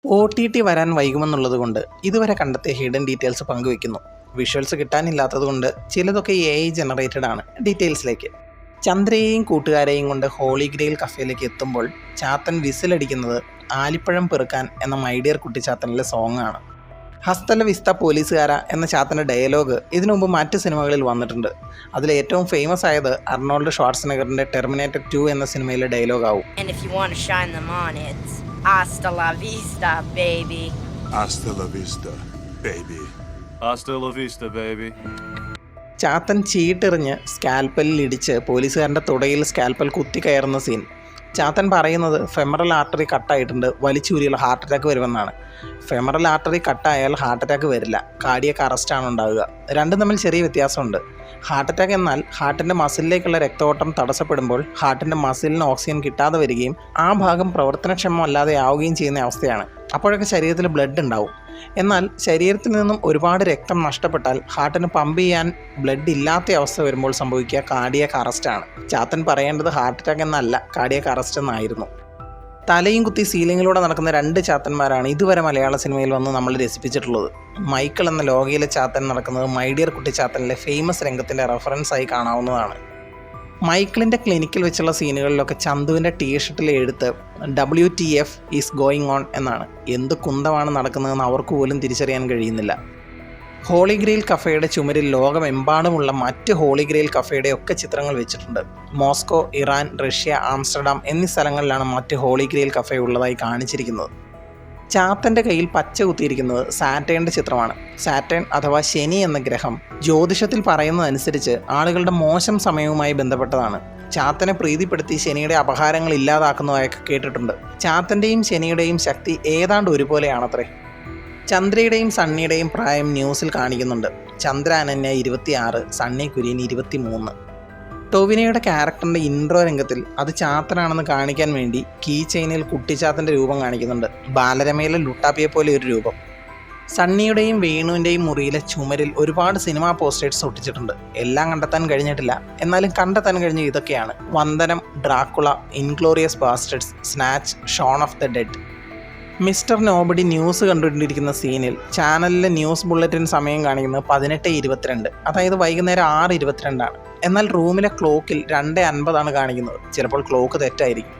OTT വരാൻ വൈകുമെന്നുള്ളതുകൊണ്ട് ഇതുവരെ കണ്ടെത്തിയ ഹിഡൻ ഡീറ്റെയിൽസ് പങ്കുവെക്കുന്നു. വിഷ്വൽസ് കിട്ടാനില്ലാത്തതുകൊണ്ട് ചിലതൊക്കെ AI ജനറേറ്റഡ് ആണ്. ഡീറ്റെയിൽസിലേക്ക്. ചന്ദ്രയെയും കൂട്ടുകാരെയും കൊണ്ട് ഹോളി ഗ്രെയിൽ കഫേയിലേക്ക് എത്തുമ്പോൾ ചാത്തൻ വിസിലടിക്കുന്നത് ആലിപ്പഴം പെറുക്കാൻ എന്ന മൈഡിയർ കുട്ടിച്ചാത്തനിലെ സോങ് ആണ്. ഹസ്തല വിസ്ത പോലീസുകാര എന്ന ചാത്തൻ്റെ ഡയലോഗ് ഇതിനു മുമ്പ് മറ്റ് സിനിമകളിൽ വന്നിട്ടുണ്ട്. അതിൽ ഏറ്റവും ഫേമസ് ആയത് അർണോൾഡ് ഷ്വാർട്സ്നെഗറിൻ്റെ ടെർമിനേറ്റർ 2 എന്ന സിനിമയിലെ ഡയലോഗാവും. Hasta la vista, baby. Hasta la vista, baby. Hasta la vista, baby. Chathan ചീട്ടെറിഞ്ഞ് സ്കാൽപ്പലിൽ ഇടിച്ച് പോലീസുകാരൻ്റെ തുടയിൽ സ്കാൽപ്പൽ കുത്തി കയറുന്ന സീൻ. ചാത്തൻ പറയുന്നത് ഫെമറൽ ആർട്ടറി കട്ടായിട്ടുണ്ട്, വലിച്ചൂരിയുള്ള ഹാർട്ട് അറ്റാക്ക് വരുമെന്നാണ്. ഫെമറൽ ആർട്ടറി കട്ടായാൽ ഹാർട്ട് അറ്റാക്ക് വരില്ല, കാർഡിയക് അറസ്റ്റാണ് ഉണ്ടാവുക. രണ്ടും തമ്മിൽ ചെറിയ വ്യത്യാസമുണ്ട്. ഹാർട്ട് അറ്റാക്ക് എന്നാൽ ഹാർട്ടിൻ്റെ മസിലിലേക്കുള്ള രക്തോട്ടം തടസ്സപ്പെടുമ്പോൾ ഹാർട്ടിൻ്റെ മസിലിന് ഓക്സിജൻ കിട്ടാതെ വരികയും ആ ഭാഗം പ്രവർത്തനക്ഷമമല്ലാതെ ആവുകയും ചെയ്യുന്ന അവസ്ഥയാണ്. അപ്പോഴൊക്കെ ശരീരത്തിൽ ബ്ലഡ് ഉണ്ടാവും. എന്നാൽ ശരീരത്തിൽ നിന്നും ഒരുപാട് രക്തം നഷ്ടപ്പെട്ടാൽ ഹാർട്ടിന് പമ്പ് ചെയ്യാൻ ബ്ലഡ് ഇല്ലാത്ത അവസ്ഥ വരുമ്പോൾ സംഭവിക്കുക കാർഡിയക് അറസ്റ്റാണ്. ചാത്തൻ പറയേണ്ടത് ഹാർട്ട് അറ്റാക്ക് എന്നല്ല, കാർഡിയക് അറസ്റ്റ് എന്നായിരുന്നു. തലയും കുത്തി സീലിങ്ങിലൂടെ നടക്കുന്ന രണ്ട് ചാത്തന്മാരാണ് ഇതുവരെ മലയാള സിനിമയിൽ വന്ന് നമ്മൾ രസിപ്പിച്ചിട്ടുള്ളത്. മൈക്കിൾ എന്ന ലോകയിലെ ചാത്തൻ നടക്കുന്നത് മൈഡിയർ കുട്ടിച്ചാത്തനിലെ ഫേമസ് രംഗത്തിൻ്റെ റെഫറൻസായി കാണാവുന്നതാണ്. മൈക്കിളിൻ്റെ ക്ലിനിക്കിൽ വെച്ചുള്ള സീനുകളിലൊക്കെ ചന്തുവിൻ്റെ ടീഷർട്ടിൽ എഴുത്ത് WTF ഈസ് ഗോയിങ് ഓൺ എന്നാണ്. എന്ത് കുന്തമാണ് നടക്കുന്നതെന്ന് അവർക്ക് പോലും തിരിച്ചറിയാൻ കഴിയുന്നില്ല. ഹോളി ഗ്രെയിൽ കഫേയുടെ ചുമരിൽ ലോകമെമ്പാടുമുള്ള മറ്റ് ഹോളി ഗ്രെയിൽ കഫേയുടെ ഒക്കെ ചിത്രങ്ങൾ വെച്ചിട്ടുണ്ട്. മോസ്കോ, ഇറാൻ, റഷ്യ, ആംസ്റ്റർഡാം എന്നീ സ്ഥലങ്ങളിലാണ് മറ്റ് ഹോളി ഗ്രെയിൽ കഫേ ഉള്ളതായി കാണിച്ചിരിക്കുന്നത്. ചാത്തൻ്റെ കയ്യിൽ പച്ച കുത്തിയിരിക്കുന്നത് സാറ്റേണിൻ്റെ ചിത്രമാണ്. സാറ്റേൺ അഥവാ ശനി എന്ന ഗ്രഹം ജ്യോതിഷത്തിൽ പറയുന്നതനുസരിച്ച് ആളുകളുടെ മോശം സമയവുമായി ബന്ധപ്പെട്ടതാണ്. ചാത്തനെ പ്രീതിപ്പെടുത്തി ശനിയുടെ അപഹാരങ്ങൾ ഇല്ലാതാക്കുന്നതായൊക്കെ കേട്ടിട്ടുണ്ട്. ചാത്തൻ്റെയും ശനിയുടെയും ശക്തി ഏതാണ്ട് ഒരുപോലെയാണത്രേ. ചന്ദ്രയുടെയും സണ്ണിയുടെയും പ്രായം ന്യൂസിൽ കാണിക്കുന്നുണ്ട്. ചന്ദ്ര അനന്യ 26, സണ്ണി കുര്യൻ 23. ടൊവിനോയുടെ ക്യാരക്ടറിൻ്റെ ഇൻട്രോ രംഗത്തിൽ അത് ചാത്തനാണെന്ന് കാണിക്കാൻ വേണ്ടി കീ ചെയിനിൽ കുട്ടിച്ചാത്തൻ്റെ രൂപം കാണിക്കുന്നുണ്ട്. ബാലരമയിലെ ലുട്ടാപ്പിയെ പോലെ ഒരു രൂപം. സണ്ണിയുടെയും വേണുവിൻ്റെയും മുറിയിലെ ചുമരിൽ ഒരുപാട് സിനിമാ പോസ്റ്റേഴ്സ് ഒട്ടിച്ചിട്ടുണ്ട്. എല്ലാം കണ്ടെത്താൻ കഴിഞ്ഞിട്ടില്ല, എന്നാലും കണ്ടെത്താൻ കഴിഞ്ഞ ഇതൊക്കെയാണ്: Vandanam, Dracula, inglorious basterds, snatch, shaun of the dead. Mister nobody news കണ്ടുകൊണ്ടിരിക്കുന്ന സീനിൽ ചാനലിലെ ന്യൂസ് ബുള്ളറ്റിൻ സമയം കാണിക്കുന്നത് 18:22, അതായത് വൈകുന്നേരം 6:22 ആണ്. എന്നാൽ റൂമിലെ ക്ലോക്കിൽ 2:50 കാണിക്കുന്നത്. ചിലപ്പോൾ ക്ലോക്ക് തെറ്റായിരിക്കും.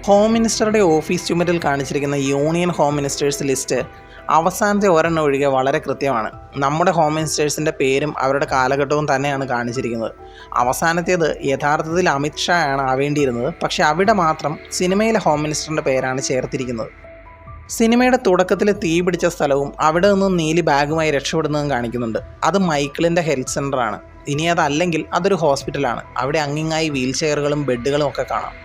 ഹോം മിനിസ്റ്ററുടെ ഓഫീസ് ചുമരിൽ കാണിച്ചിരിക്കുന്ന യൂണിയൻ ഹോം മിനിസ്റ്റേഴ്സ് ലിസ്റ്റ് അവസാനത്തെ ഒരെണ്ണം ഒഴികെ വളരെ കൃത്യമാണ്. നമ്മുടെ ഹോം മിനിസ്റ്റേഴ്സിൻ്റെ പേരും അവരുടെ കാലഘട്ടവും തന്നെയാണ് കാണിച്ചിരിക്കുന്നത്. അവസാനത്തേത് യഥാർത്ഥത്തിൽ അമിത് ഷാ ആണ് ആവേണ്ടിയിരുന്നത്, പക്ഷേ അവിടെ മാത്രം സിനിമയിലെ ഹോം മിനിസ്റ്ററിൻ്റെ പേരാണ് ചേർത്തിരിക്കുന്നത്. സിനിമയുടെ തുടക്കത്തിൽ തീ പിടിച്ച സ്ഥലവും അവിടെ നിന്നും നീലി ബാഗുമായി രക്ഷപ്പെടുന്നതും കാണിക്കുന്നുണ്ട്. അത് മൈക്കിളിൻ്റെ ഹെൽത്ത് സെൻ്ററാണ്. ഇനി അതല്ലെങ്കിൽ അതൊരു ഹോസ്പിറ്റലാണ്. അവിടെ അങ്ങിങ്ങായി വീൽ ചെയറുകളും ബെഡുകളും ഒക്കെ കാണാം.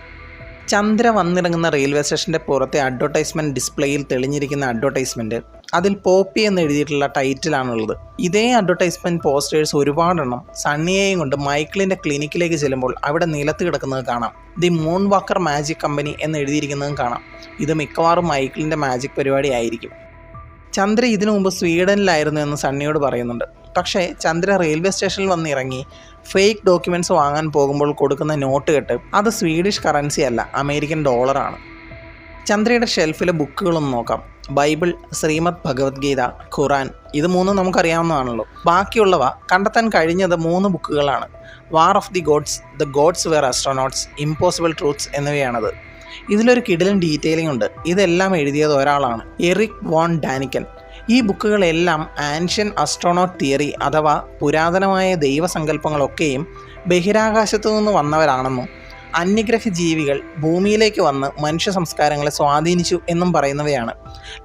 ചന്ദ്ര വന്നിറങ്ങുന്ന റെയിൽവേ സ്റ്റേഷൻ്റെ പുറത്തെ അഡ്വർടൈസ്മെൻറ്റ് ഡിസ്പ്ലേയിൽ തെളിഞ്ഞിരിക്കുന്ന അഡ്വർടൈസ്മെൻറ്റ്, അതിൽ പോപ്പി എന്ന് എഴുതിയിട്ടുള്ള ടൈറ്റിലാണുള്ളത്. ഇതേ അഡ്വർടൈസ്മെൻറ്റ് പോസ്റ്റേഴ്സ് ഒരുപാടെണ്ണം സണ്ണിയെയും കൊണ്ട് മൈക്കിളിൻ്റെ ക്ലിനിക്കിലേക്ക് ചെല്ലുമ്പോൾ അവിടെ നിലത്ത് കിടക്കുന്നത് കാണാം. The moon walker magic company എന്ന് എഴുതിയിരിക്കുന്നതും കാണാം. ഇത് മിക്കവാറും മൈക്കിളിൻ്റെ മാജിക് പരിപാടി ആയിരിക്കും. ചന്ദ്ര ഇതിനു മുമ്പ് സ്വീഡനിലായിരുന്നു എന്ന് സണ്ണിയോട് പറയുന്നുണ്ട്. പക്ഷേ ചന്ദ്ര റെയിൽവേ സ്റ്റേഷനിൽ വന്നിറങ്ങി ഫേക്ക് ഡോക്യുമെൻറ്റ്സ് വാങ്ങാൻ പോകുമ്പോൾ കൊടുക്കുന്ന നോട്ട് കെട്ട് അത് സ്വീഡിഷ് കറൻസി അല്ല, അമേരിക്കൻ ഡോളറാണ്. ചന്ദ്രയുടെ ഷെൽഫിലെ ബുക്കുകളൊന്ന് നോക്കാം. ബൈബിൾ, ശ്രീമദ് ഭഗവത്ഗീത, ഖുറാൻ, ഇത് മൂന്നും നമുക്കറിയാവുന്നതാണല്ലോ. ബാക്കിയുള്ളവ കണ്ടെത്താൻ കഴിഞ്ഞത് 3 ബുക്കുകളാണ്. War of the gods, the gods were astronauts, impossible truths എന്നിവയാണത്. ഇതിലൊരു കിടിലൻ ഡീറ്റെയിലിംഗ് ഉണ്ട്. ഇതെല്ലാം എഴുതിയത് ഒരാളാണ്, എറിക് വോൺ ഡാനിക്കൻ. ഈ ബുക്കുകളെല്ലാം ആൻഷ്യൻ അസ്ട്രോണോട്ട് തിയറി അഥവാ പുരാതനമായ ദൈവസങ്കല്പങ്ങളൊക്കെയും ബഹിരാകാശത്തു നിന്ന് വന്നവരാണെന്നും അന്യഗ്രഹ ജീവികൾ ഭൂമിയിലേക്ക് വന്ന് മനുഷ്യ സംസ്കാരങ്ങളെ സ്വാധീനിച്ചു എന്നും പറയുന്നവയാണ്.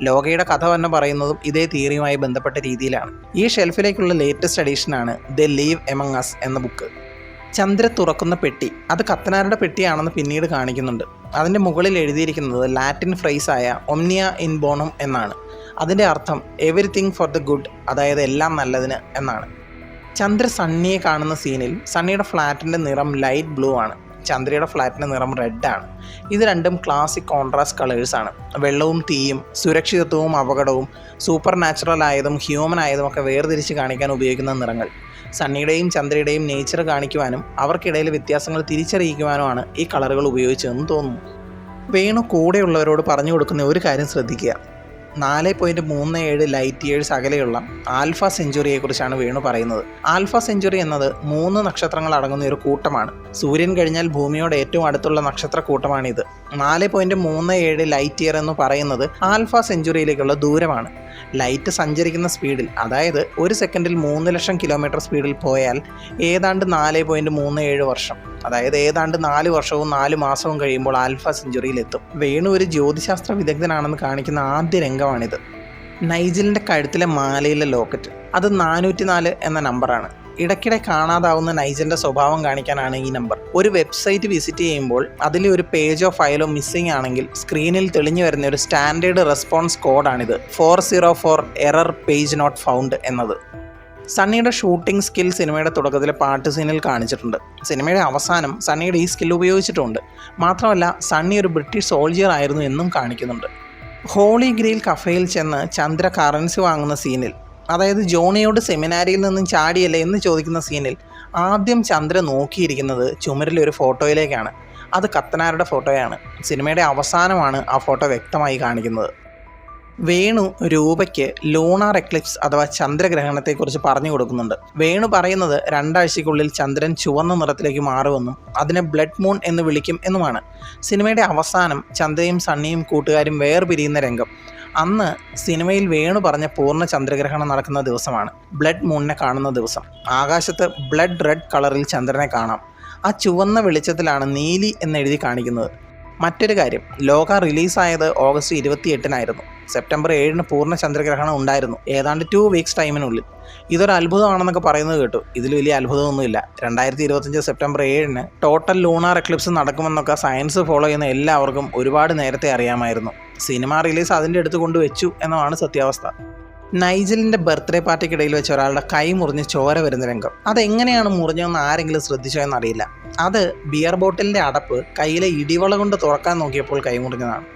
ലോകയുടെ കഥ തന്നെ പറയുന്നതും ഇതേ തിയറിയുമായി ബന്ധപ്പെട്ട രീതിയിലാണ്. ഈ ഷെൽഫിലേക്കുള്ള ലേറ്റസ്റ്റ് എഡീഷനാണ് ദ ലീവ് എമംഗ് അസ് എന്ന ബുക്ക്. ചന്ദ്ര തുറക്കുന്ന പെട്ടി അത് കത്തനാരുടെ പെട്ടിയാണെന്ന് പിന്നീട് കാണിക്കുന്നുണ്ട്. അതിൻ്റെ മുകളിൽ എഴുതിയിരിക്കുന്നത് ലാറ്റിൻ ഫ്രേസായ ഒംനിയ ഇൻ ബോണം എന്നാണ്. അതിൻ്റെ അർത്ഥം എവരിത്തിങ് ഫോർ ദ ഗുഡ്, അതായത് എല്ലാം നല്ലതിന് എന്നാണ്. ചന്ദ്ര സണ്ണിയെ കാണുന്ന സീനിൽ സണ്ണിയുടെ ഫ്ലാറ്റിൻ്റെ നിറം ലൈറ്റ് ബ്ലൂ ആണ്. ചന്ദ്രയുടെ ഫ്ലാറ്റിൻ്റെ നിറം റെഡാണ്. ഇത് രണ്ടും ക്ലാസിക് കോൺട്രാസ്റ്റ് കളേഴ്സാണ്. വെള്ളവും തീയും സുരക്ഷിതത്വവും അപകടവും സൂപ്പർ നാച്ചുറൽ ആയതും ഹ്യൂമൻ ആയതും ഒക്കെ വേർതിരിച്ച് കാണിക്കാൻ ഉപയോഗിക്കുന്ന നിറങ്ങൾ. സണ്ണിയുടെയും ചന്ദ്രയുടെയും നേച്ചർ കാണിക്കുവാനും അവർക്കിടയിലെ വ്യത്യാസങ്ങൾ തിരിച്ചറിയിക്കുവാനുമാണ് ഈ കളറുകൾ ഉപയോഗിച്ചതെന്ന് തോന്നുന്നു. വേണു കൂടെയുള്ളവരോട് പറഞ്ഞു കൊടുക്കുന്ന ഒരു കാര്യം ശ്രദ്ധിക്കുക. 4.37 ലൈറ്റ് ഇയേഴ്സ് അകലെയുള്ള ആൽഫ സെഞ്ചുറിയെക്കുറിച്ചാണ് വേണു പറയുന്നത്. ആൽഫ സെഞ്ചുറി എന്നത് 3 നക്ഷത്രങ്ങൾ അടങ്ങുന്ന ഒരു കൂട്ടമാണ്. സൂര്യൻ കഴിഞ്ഞാൽ ഭൂമിയോട് ഏറ്റവും അടുത്തുള്ള നക്ഷത്ര കൂട്ടമാണിത്. 4.37 ലൈറ്റ് ഇയർ എന്ന് പറയുന്നത് ആൽഫ സെഞ്ചുറിയിലേക്കുള്ള ദൂരമാണ്. ലൈറ്റ് സഞ്ചരിക്കുന്ന സ്പീഡിൽ, അതായത് ഒരു സെക്കൻഡിൽ 3 ലക്ഷം കിലോമീറ്റർ സ്പീഡിൽ പോയാൽ ഏതാണ്ട് 4.37 വർഷം, അതായത് ഏതാണ്ട് 4 വർഷവും 4 മാസവും കഴിയുമ്പോൾ ആൽഫ സെഞ്ചുറിയിലെത്തും. വേണു ഒരു ജ്യോതിശാസ്ത്ര വിദഗ്ധനാണെന്ന് കാണിക്കുന്ന ആദ്യ രംഗമാണിത്. നൈജിലിൻ്റെ കഴുത്തിലെ മാലയിലെ ലോക്കറ്റ്, അത് 404 എന്ന നമ്പറാണ്. ഇടയ്ക്കിടെ കാണാതാവുന്ന നൈജലിൻ്റെ സ്വഭാവം കാണിക്കാനാണ് ഈ നമ്പർ. ഒരു വെബ്സൈറ്റ് വിസിറ്റ് ചെയ്യുമ്പോൾ അതിലെ ഒരു പേജോ ഫയലോ മിസ്സിംഗ് ആണെങ്കിൽ സ്ക്രീനിൽ തെളിഞ്ഞു വരുന്ന ഒരു സ്റ്റാൻഡേർഡ് റെസ്പോൺസ് കോഡാണിത്. 404 എറർ പേജ് നോട്ട് ഫൗണ്ട് എന്നത്. സണ്ണിയുടെ ഷൂട്ടിംഗ് സ്കിൽ സിനിമയുടെ തുടക്കത്തിലെ പാട്ട് സീനിൽ കാണിച്ചിട്ടുണ്ട്. സിനിമയുടെ അവസാനം സണ്ണിയുടെ ഈ സ്കിൽ ഉപയോഗിച്ചിട്ടുണ്ട്. മാത്രമല്ല സണ്ണി ഒരു ബ്രിട്ടീഷ് സോൾജിയർ ആയിരുന്നു എന്നും കാണിക്കുന്നുണ്ട്. ഹോളി ഗ്രെയിൽ കഫേയിൽ ചെന്ന് ചന്ദ്ര കറൻസി വാങ്ങുന്ന സീനിൽ, അതായത് ജോണിയോട് സെമിനാരിയിൽ നിന്നും ചാടിയല്ലേ എന്ന് ചോദിക്കുന്ന സീനിൽ ആദ്യം ചന്ദ്ര നോക്കിയിരിക്കുന്നത് ചുമരിലെ ഒരു ഫോട്ടോയിലേക്കാണ്. അത് കത്തനാരുടെ ഫോട്ടോയാണ്. സിനിമയുടെ അവസാനമാണ് ആ ഫോട്ടോ വ്യക്തമായി കാണിക്കുന്നത്. വേണു രൂപയ്ക്ക് ലൂണാർ എക്ലിപ്സ് അഥവാ ചന്ദ്രഗ്രഹണത്തെക്കുറിച്ച് പറഞ്ഞു കൊടുക്കുന്നുണ്ട്. വേണു പറയുന്നത് 2 ആഴ്ചയ്ക്കുള്ളിൽ ചന്ദ്രൻ ചുവന്ന നിറത്തിലേക്ക് മാറുമെന്നും അതിനെ ബ്ലഡ് മൂൺ എന്ന് വിളിക്കും എന്നുമാണ്. സിനിമയുടെ അവസാനം ചന്ദ്രയും സണ്ണിയും കൂട്ടുകാരും വേർപിരിയുന്ന രംഗം. അന്ന് സിനിമയിൽ വേണു പറഞ്ഞ പൂർണ്ണ ചന്ദ്രഗ്രഹണം നടക്കുന്ന ദിവസമാണ്. ബ്ലഡ് മൂണിനെ കാണുന്ന ദിവസം. ആകാശത്ത് ബ്ലഡ് റെഡ് കളറിൽ ചന്ദ്രനെ കാണാം. ആ ചുവന്ന വെളിച്ചത്തിലാണ് നീലി എന്നെഴുതി കാണിക്കുന്നത്. മറ്റൊരു കാര്യം, ലോക റിലീസായത് ഓഗസ്റ്റ് 28-നായിരുന്നു. സെപ്റ്റംബർ 7-ന് പൂർണ്ണ ചന്ദ്രഗ്രഹണം ഉണ്ടായിരുന്നു, ഏതാണ്ട് 2 വീക്സ് ടൈമിനുള്ളിൽ. ഇതൊരു അത്ഭുതമാണെന്നൊക്കെ പറയുന്നത് കേട്ടു. ഇതിൽ വലിയ അത്ഭുതമൊന്നുമില്ല. 2025 സെപ്റ്റംബർ 7-ന് ടോട്ടൽ ലൂണാർ എക്ലിപ്സ് നടക്കുമെന്നൊക്കെ സയൻസ് ഫോളോ ചെയ്യുന്ന എല്ലാവർക്കും ഒരുപാട് നേരത്തെ അറിയാമായിരുന്നു. സിനിമ റിലീസ് അതിൻ്റെ അടുത്ത് കൊണ്ടുവച്ചു എന്നതാണ് സത്യാവസ്ഥ. നൈജലിൻ്റെ ബർത്ത്ഡേ പാർട്ടിക്കിടയിൽ വെച്ച് ഒരാളുടെ കൈ മുറിഞ്ഞ് ചോര വരുന്ന രംഗം. അതെങ്ങനെയാണ് മുറിഞ്ഞതെന്ന് ആരെങ്കിലും ശ്രദ്ധിച്ചോ എന്നറിയില്ല. അത് ബിയർ ബോട്ടിലിൻ്റെ അടപ്പ് കയ്യിലെ ഇടിവള കൊണ്ട് തുറക്കാൻ നോക്കിയപ്പോൾ കൈ മുറിഞ്ഞതാണ്.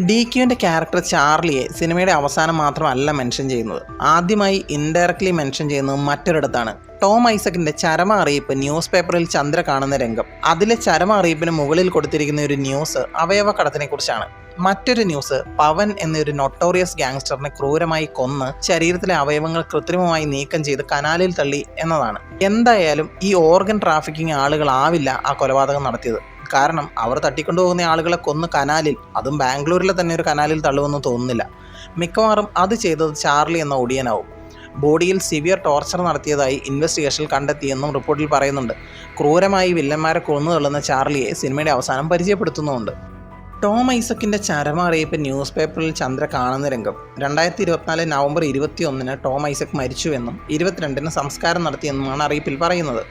DQൻ്റെ ക്യാരക്ടർ ചാർലിയെ സിനിമയുടെ അവസാനം മാത്രമല്ല മെൻഷൻ ചെയ്യുന്നത്. ആദ്യമായി ഇൻഡയറക്ട്ലി മെൻഷൻ ചെയ്യുന്നത് മറ്റൊരിടത്താണ്. ടോം ഐസക്കിൻ്റെ ചരമ അറിയിപ്പ് ന്യൂസ് പേപ്പറിൽ ചന്ദ്ര കാണുന്ന രംഗം. അതിലെ ചരമ അറിയിപ്പിന് മുകളിൽ കൊടുത്തിരിക്കുന്ന ഒരു ന്യൂസ് അവയവ കടത്തിനെ കുറിച്ചാണ്. മറ്റൊരു ന്യൂസ് പവൻ എന്നൊരു നൊട്ടോറിയസ് ഗാങ്സ്റ്ററിനെ ക്രൂരമായി കൊന്ന് ശരീരത്തിലെ അവയവങ്ങൾ കൃത്രിമമായി നീക്കം ചെയ്ത് കനാലിൽ തള്ളി എന്നതാണ്. എന്തായാലും ഈ ഓർഗൻ ട്രാഫിക്കിംഗ് ആളുകളാവില്ല ആ കൊലപാതകം നടത്തിയത്. കാരണം അവർ തട്ടിക്കൊണ്ടുപോകുന്ന ആളുകളെ കൊന്ന് കനാലിൽ, അതും ബാംഗ്ലൂരിലെ തന്നെ ഒരു കനാലിൽ തള്ളുമെന്ന് തോന്നുന്നില്ല. മിക്കവാറും അത് ചെയ്തത് ചാർലി എന്ന ഒടിയനാവും. ബോഡിയിൽ സിവിയർ ടോർച്ചർ നടത്തിയതായി ഇൻവെസ്റ്റിഗേഷനിൽ കണ്ടെത്തിയെന്നും റിപ്പോർട്ടിൽ പറയുന്നുണ്ട്. ക്രൂരമായി വില്ലന്മാരെ കൊന്നു തള്ളുന്ന ചാർലിയെ സിനിമയുടെ അവസാനം പരിചയപ്പെടുത്തുന്നുമുണ്ട്. ടോം ഐസക്കിൻ്റെ ചരമ അറിയിപ്പ് ന്യൂസ് പേപ്പറിൽ ചന്ദ്ര കാണുന്ന രംഗം. 2024 നവംബർ 21-ന് ടോം ഐസക് മരിച്ചുവെന്നും 22-ന് സംസ്കാരം നടത്തിയെന്നുമാണ് അറിയിപ്പിൽ പറയുന്നത്.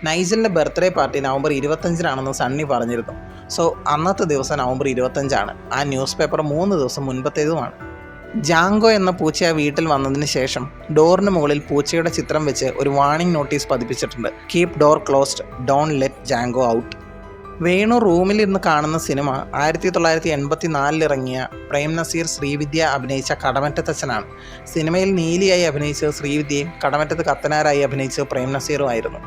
നൈജലിൻ്റെ ബർത്ത്ഡേ പാർട്ടി നവംബർ 25-നാണെന്ന് സണ്ണി പറഞ്ഞിരുന്നു. സോ അന്നത്തെ ദിവസം നവംബർ 25-ആണ്. ആ ന്യൂസ് പേപ്പർ 3 ദിവസം മുൻപത്തേതുമാണ്. ജാങ്കോ എന്ന പൂച്ച ആ വീട്ടിൽ വന്നതിന് ശേഷം ഡോറിന് മുകളിൽ പൂച്ചയുടെ ചിത്രം വെച്ച് ഒരു വാർണിംഗ് നോട്ടീസ് പതിപ്പിച്ചിട്ടുണ്ട്. Keep door closed, don't let Django out. Venu റൂമിലിരുന്ന് കാണുന്ന സിനിമ 1984 ഇറങ്ങിയ പ്രേം നസീർ ശ്രീവിദ്യ അഭിനയിച്ച കടമറ്റത്തച്ഛനാണ്. സിനിമയിൽ നീലിയായി അഭിനയിച്ചത് ശ്രീവിദ്യയും കടമറ്റത്ത് കത്തനാരായി അഭിനയിച്ചത് പ്രേം നസീറുമായിരുന്നു.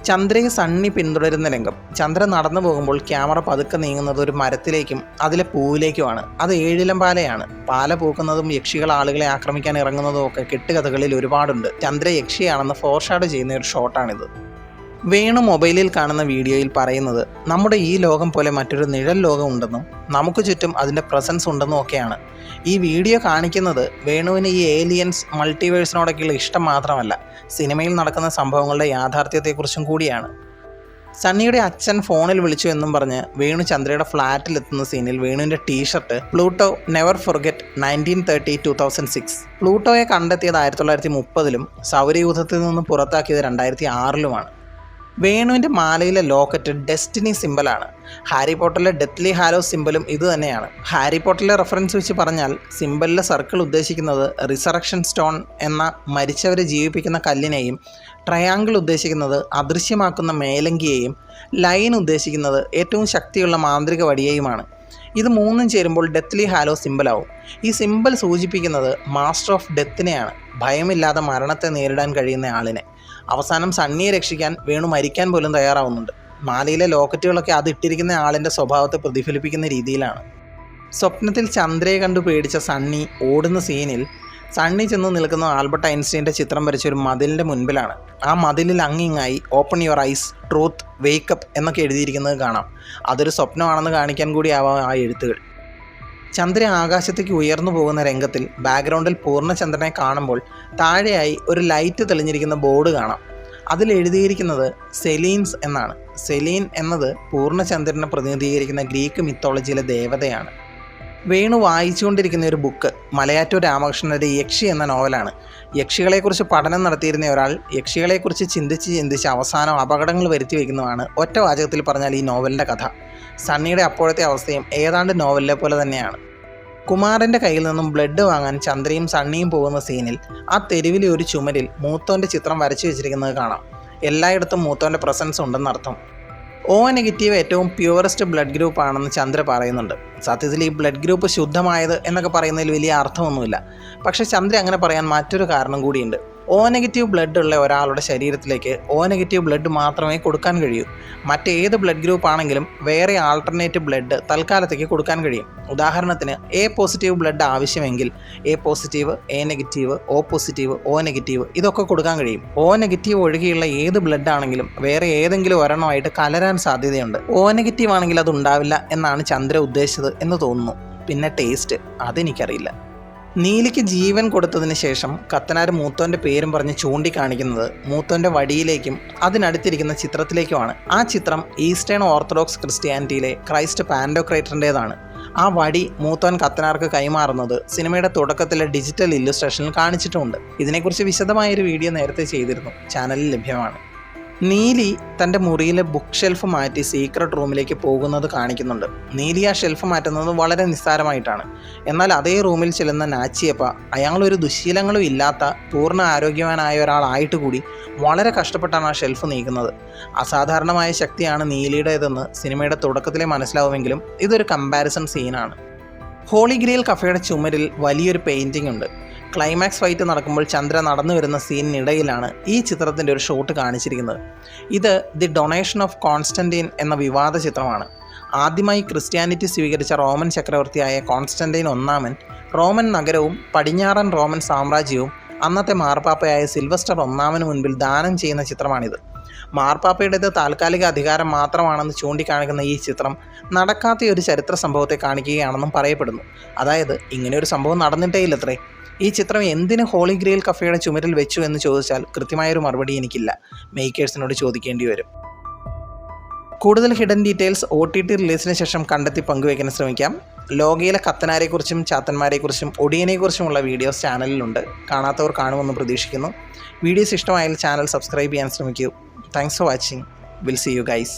ചന്ദ്രയെ സണ്ണി പിന്തുടരുന്ന രംഗം. ചന്ദ്ര നടന്നു പോകുമ്പോൾ ക്യാമറ പതുക്കെ നീങ്ങുന്നത് ഒരു മരത്തിലേക്കും അതിലെ പൂവിലേക്കുമാണ്. അത് ഏഴിലം പാലയാണ്. പാല പൂക്കുന്നതും യക്ഷികൾ ആളുകളെ ആക്രമിക്കാൻ ഇറങ്ങുന്നതും ഒക്കെ കെട്ടുകഥകളിൽ ഒരുപാടുണ്ട്. ചന്ദ്ര യക്ഷിയാണെന്ന് ഫോർഷാഡോ ചെയ്യുന്ന ഒരു ഷോട്ടാണിത്. വേണു മൊബൈലിൽ കാണുന്ന വീഡിയോയിൽ പറയുന്നത് നമ്മുടെ ഈ ലോകം പോലെ മറ്റൊരു നിഴൽ ലോകം ഉണ്ടെന്നും നമുക്ക് ചുറ്റും അതിൻ്റെ പ്രസൻസ് ഉണ്ടെന്നും ഒക്കെയാണ്. ഈ വീഡിയോ കാണിക്കുന്നത് വേണുവിന് ഈ ഏലിയൻസ് മൾട്ടിവേഴ്സിനോടൊക്കെയുള്ള ഇഷ്ടം മാത്രമല്ല, സിനിമയിൽ നടക്കുന്ന സംഭവങ്ങളുടെ യാഥാർത്ഥ്യത്തെക്കുറിച്ചും കൂടിയാണ്. സണ്ണിയുടെ അച്ഛൻ ഫോണിൽ വിളിച്ചു എന്നും പറഞ്ഞ് വേണു ചന്ദ്രയുടെ ഫ്ലാറ്റിലെത്തുന്ന സീനിൽ വേണുവിൻ്റെ ടീഷർട്ട് പ്ലൂട്ടോ നെവർ ഫൊർഗെറ്റ് 1930-2006. പ്ലൂട്ടോയെ കണ്ടെത്തിയത് 1930-ലും സൗരയൂഥത്തിൽ നിന്ന് പുറത്താക്കിയത് 2006-ലുമാണ്. വേണുവിൻ്റെ മാലയിലെ locket destiny സിമ്പലാണ്. Harry പോട്ടറിലെ deathly Hallows സിമ്പലും ഇത് തന്നെയാണ്. ഹാരി പോട്ടറിലെ റെഫറൻസ് വെച്ച് പറഞ്ഞാൽ സിമ്പലിലെ സർക്കിൾ ഉദ്ദേശിക്കുന്നത് റിസറക്ഷൻ സ്റ്റോൺ എന്ന മരിച്ചവരെ ജീവിപ്പിക്കുന്ന കല്ലിനെയും, ട്രയാങ്കിൾ ഉദ്ദേശിക്കുന്നത് അദൃശ്യമാക്കുന്ന മേലങ്കിയെയും, ലൈൻ ഉദ്ദേശിക്കുന്നത് ഏറ്റവും ശക്തിയുള്ള മാന്ത്രിക വടിയെയുമാണ്. ഇത് മൂന്നും ചേരുമ്പോൾ ഡെത്ത്ലി ഹാലോ സിമ്പലാവും. ഈ സിമ്പൽ സൂചിപ്പിക്കുന്നത് മാസ്റ്റർ ഓഫ് ഡെത്തിനെയാണ്, ഭയമില്ലാതെ മരണത്തെ നേരിടാൻ കഴിയുന്ന ആളിനെ. അവസാനം സണ്ണിയെ രക്ഷിക്കാൻ വേണു മരിക്കാൻ പോലും തയ്യാറാവുന്നുണ്ട്. മാലയിലെ ലോക്കറ്റുകളൊക്കെ അത് ഇട്ടിരിക്കുന്ന ആളിൻ്റെ സ്വഭാവത്തെ പ്രതിഫലിപ്പിക്കുന്ന രീതിയിലാണ്. സ്വപ്നത്തിൽ ചന്ദ്രയെ കണ്ടു പേടിച്ച സണ്ണി ഓടുന്ന സീനിൽ സണ്ണി ചെന്ന് നിൽക്കുന്ന ആൽബർട്ട് ഐൻസ്റ്റീൻ്റെ ചിത്രം വരച്ച ഒരു മതിലിൻ്റെ മുൻപിലാണ്. ആ മതിലിൽ അങ്ങിങ്ങായി open your eyes, truth, wake up എന്നൊക്കെ എഴുതിയിരിക്കുന്നത് കാണാം. അതൊരു സ്വപ്നമാണെന്ന് കാണിക്കാൻ കൂടിയാവാം ആ എഴുത്തുകൾ. ചന്ദ്ര ആകാശത്തേക്ക് ഉയർന്നു പോകുന്ന രംഗത്തിൽ ബാക്ക്ഗ്രൗണ്ടിൽ പൂർണ്ണചന്ദ്രനെ കാണുമ്പോൾ താഴെയായി ഒരു ലൈറ്റ് തെളിഞ്ഞിരിക്കുന്ന ബോർഡ് കാണാം. അതിൽ എഴുതിയിരിക്കുന്നത് സെലീൻസ് എന്നാണ്. സെലീൻ എന്നത് പൂർണ്ണചന്ദ്രനെ പ്രതിനിധീകരിക്കുന്ന ഗ്രീക്ക് മിത്തോളജിയിലെ ദേവതയാണ്. വേണു വായിച്ചുകൊണ്ടിരിക്കുന്ന ഒരു ബുക്ക് മലയാറ്റൂർ രാമകൃഷ്ണൻ്റെ യക്ഷി എന്ന നോവലാണ്. യക്ഷികളെക്കുറിച്ച് പഠനം നടത്തിയിരുന്ന ഒരാൾ യക്ഷികളെക്കുറിച്ച് ചിന്തിച്ച് അവസാനം അപകടങ്ങൾ വരുത്തി വയ്ക്കുന്നതാണ് ഒറ്റ വാചകത്തിൽ പറഞ്ഞാൽ ഈ നോവലിൻ്റെ കഥ. സണ്ണിയുടെ അപ്പോഴത്തെ അവസ്ഥയും ഏതാണ്ട് നോവലിലെ പോലെ തന്നെയാണ്. കുമാരൻ്റെ കയ്യിൽ നിന്നും ബ്ലഡ് വാങ്ങാൻ ചന്ദ്രയും സണ്ണിയും പോകുന്ന സീനിൽ ആ തെരുവിലെ ഒരു ചുമരിൽ മൂത്തോൻ്റെ ചിത്രം വരച്ചു വെച്ചിരിക്കുന്നത് കാണാം. എല്ലായിടത്തും മൂത്തോൻ്റെ പ്രസൻസ് ഉണ്ടെന്നർത്ഥം. O നെഗറ്റീവ് ഏറ്റവും പ്യുവറസ്റ്റ് ബ്ലഡ് ഗ്രൂപ്പ് ആണെന്ന് ചന്ദ്ര പറയുന്നുണ്ട്. സത്യത്തിൽ ഈ ബ്ലഡ് ഗ്രൂപ്പ് ശുദ്ധമായത് എന്നൊക്കെ പറയുന്നതിൽ വലിയ അർത്ഥമൊന്നുമില്ല. പക്ഷേ ചന്ദ്ര അങ്ങനെ പറയാൻ മറ്റൊരു കാരണം കൂടിയുണ്ട്. O നെഗറ്റീവ് ബ്ലഡ് ഉള്ള ഒരാളുടെ ശരീരത്തിലേക്ക് O നെഗറ്റീവ് ബ്ലഡ് മാത്രമേ കൊടുക്കാൻ കഴിയൂ. മറ്റേത് ബ്ലഡ് ഗ്രൂപ്പ് ആണെങ്കിലും വേറെ ആൾട്ടർനേറ്റീവ് ബ്ലഡ് തൽക്കാലത്തേക്ക് കൊടുക്കാൻ കഴിയും. ഉദാഹരണത്തിന് A പോസിറ്റീവ് ബ്ലഡ് ആവശ്യമെങ്കിൽ A positive, A negative, O positive, O negative ഇതൊക്കെ കൊടുക്കാൻ കഴിയും. O നെഗറ്റീവ് ഒഴികെയുള്ള ഏത് ബ്ലഡ് ആണെങ്കിലും വേറെ ഏതെങ്കിലും ഒരെണ്ണമായിട്ട് കലരാൻ സാധ്യതയുണ്ട്. O നെഗറ്റീവ് ആണെങ്കിൽ അത് ഉണ്ടാവില്ല എന്നാണ് ചന്ദ്ര ഉദ്ദേശിച്ചത് എന്ന് തോന്നുന്നു. പിന്നെ ടേസ്റ്റ് അതെനിക്കറിയില്ല. നീലിക്ക് ജീവൻ കൊടുത്തതിന് ശേഷം കത്തനാർ മൂത്തോൻ്റെ പേരും പറഞ്ഞ് ചൂണ്ടിക്കാണിക്കുന്നത് മൂത്തോൻ്റെ വടിയിലേക്കും അതിനടുത്തിരിക്കുന്ന ചിത്രത്തിലേക്കുമാണ്. ആ ചിത്രം ഈസ്റ്റേൺ ഓർത്തഡോക്സ് ക്രിസ്ത്യാനിറ്റിയിലെ ക്രൈസ്റ്റ് പാൻഡോക്രേറ്ററിൻ്റേതാണ്. ആ വടി മൂത്തോൻ കത്തനാർക്ക് കൈമാറുന്നത് സിനിമയുടെ തുടക്കത്തിലെ ഡിജിറ്റൽ ഇല്ലുസ്ട്രേഷനിൽ കാണിച്ചിട്ടുമുണ്ട്. ഇതിനെക്കുറിച്ച് വിശദമായൊരു വീഡിയോ നേരത്തെ ചെയ്തിരുന്നു, ചാനലിൽ ലഭ്യമാണ്. നീലി തൻ്റെ മുറിയിലെ ബുക്ക് ഷെൽഫ് മാറ്റി സീക്രട്ട് റൂമിലേക്ക് പോകുന്നത് കാണിക്കുന്നുണ്ട്. നീലി ആ ഷെൽഫ് മാറ്റുന്നത് വളരെ നിസ്സാരമായിട്ടാണ്. എന്നാൽ അതേ റൂമിൽ ചെല്ലുന്ന നാച്ചിയപ്പ അയാളൊരു ദുശ്ശീലങ്ങളും ഇല്ലാത്ത പൂർണ്ണ ആരോഗ്യവാനായ ഒരാളായിട്ട് കൂടി വളരെ കഷ്ടപ്പെട്ടാണ് ആ ഷെൽഫ് നീക്കുന്നത്. അസാധാരണമായ ശക്തിയാണ് നീലിയുടേതെന്ന് സിനിമയുടെ തുടക്കത്തിലെ മനസ്സിലാവുമെങ്കിലും ഇതൊരു കമ്പാരിസൺ സീനാണ്. ഹോളി ഗ്രെയിൽ കഫേയുടെ ചുമരിൽ വലിയൊരു പെയിൻറ്റിംഗ് ഉണ്ട്. ക്ലൈമാക്സ് ഫൈറ്റ് നടക്കുമ്പോൾ ചന്ദ്ര നടന്നു വരുന്ന സീനിനിടയിലാണ് ഈ ചിത്രത്തിൻ്റെ ഒരു ഷോട്ട് കാണിച്ചിരിക്കുന്നത്. ഇത് ദി ഡൊണേഷൻ ഓഫ് കോൺസ്റ്റൻറ്റൈൻ എന്ന വിവാദ ചിത്രമാണ്. ആദ്യമായി ക്രിസ്ത്യാനിറ്റി സ്വീകരിച്ച റോമൻ ചക്രവർത്തിയായ കോൺസ്റ്റൻറ്റൈൻ ഒന്നാമൻ റോമൻ നഗരവും പടിഞ്ഞാറൻ റോമൻ സാമ്രാജ്യവും അന്നത്തെ മാർപ്പാപ്പയായ സിൽവസ്റ്റർ ഒന്നാമന് മുൻപിൽ ദാനം ചെയ്യുന്ന ചിത്രമാണിത്. മാർപ്പാപ്പയുടേത് താൽക്കാലിക അധികാരം മാത്രമാണെന്ന് ചൂണ്ടിക്കാണിക്കുന്ന ഈ ചിത്രം നടക്കാത്ത ഒരു ചരിത്ര സംഭവത്തെ കാണിക്കുകയാണെന്നും പറയപ്പെടുന്നു. അതായത് ഇങ്ങനെയൊരു സംഭവം നടന്നിട്ടേ ഇല്ലത്രേ. ഈ ചിത്രം എന്തിന് ഹോളി ഗ്രെയിൽ കഫേയുടെ ചുമരിൽ വെച്ചു എന്ന് ചോദിച്ചാൽ കൃത്യമായൊരു മറുപടി എനിക്കില്ല. മേക്കേഴ്സിനോട് ചോദിക്കേണ്ടി വരും. കൂടുതൽ ഹിഡൻ ഡീറ്റെയിൽസ് OTT റിലീസിന് ശേഷം കണ്ടെത്തി പങ്കുവയ്ക്കാൻ ശ്രമിക്കാം. ലോകയിലെ കത്തനാരെക്കുറിച്ചും ചാത്തന്മാരെക്കുറിച്ചും ഒടിയനെക്കുറിച്ചുമുള്ള വീഡിയോസ് ചാനലിലുണ്ട്. കാണാത്തവർ കാണുമെന്ന് പ്രതീക്ഷിക്കുന്നു. വീഡിയോസ് ഇഷ്ടമായാൽ ചാനൽ സബ്സ്ക്രൈബ് ചെയ്യാൻ ശ്രമിക്കൂ. Thanks for watching. Will see you guys.